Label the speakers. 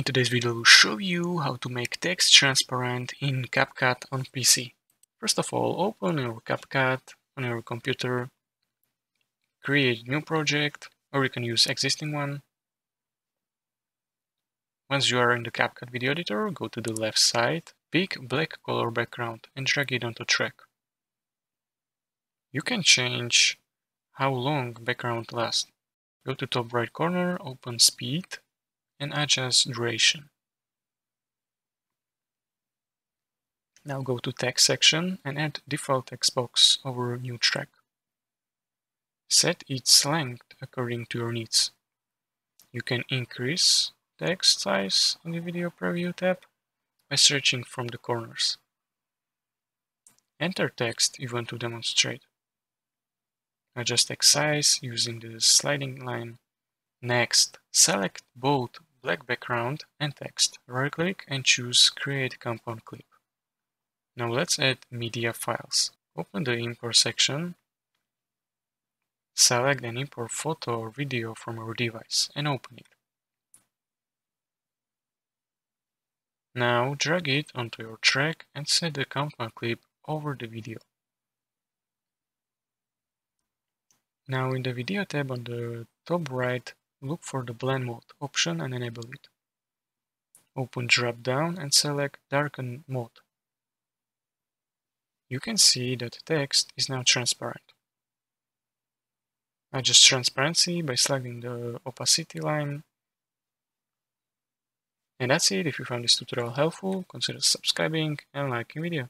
Speaker 1: In today's video, we'll show you how to make text transparent in Capcut on PC. First of all, open your Capcut on your computer, create a new project, or you can use existing one. Once you are in the Capcut video editor, go to the left side, pick black color background and drag it onto track. You can change how long background lasts. Go to top right corner, open speed, and adjust duration. Now go to text section and add default text box over new track. Set its length according to your needs. You can increase text size on the video preview tab by searching from the corners. Enter text you want to demonstrate. Adjust text size using the sliding line. Next, select both black background and text. Right-click and choose Create Compound Clip. Now let's add media files. Open the Import section. Select and import photo or video from your device and open it. Now drag it onto your track and set the compound clip over the video. Now in the video tab on the top right, look for the blend mode option and enable it. Open drop down and select darken mode. You can see that the text is now transparent. Adjust transparency by selecting the opacity line. And that's it. If you found this tutorial helpful, consider subscribing and liking the video.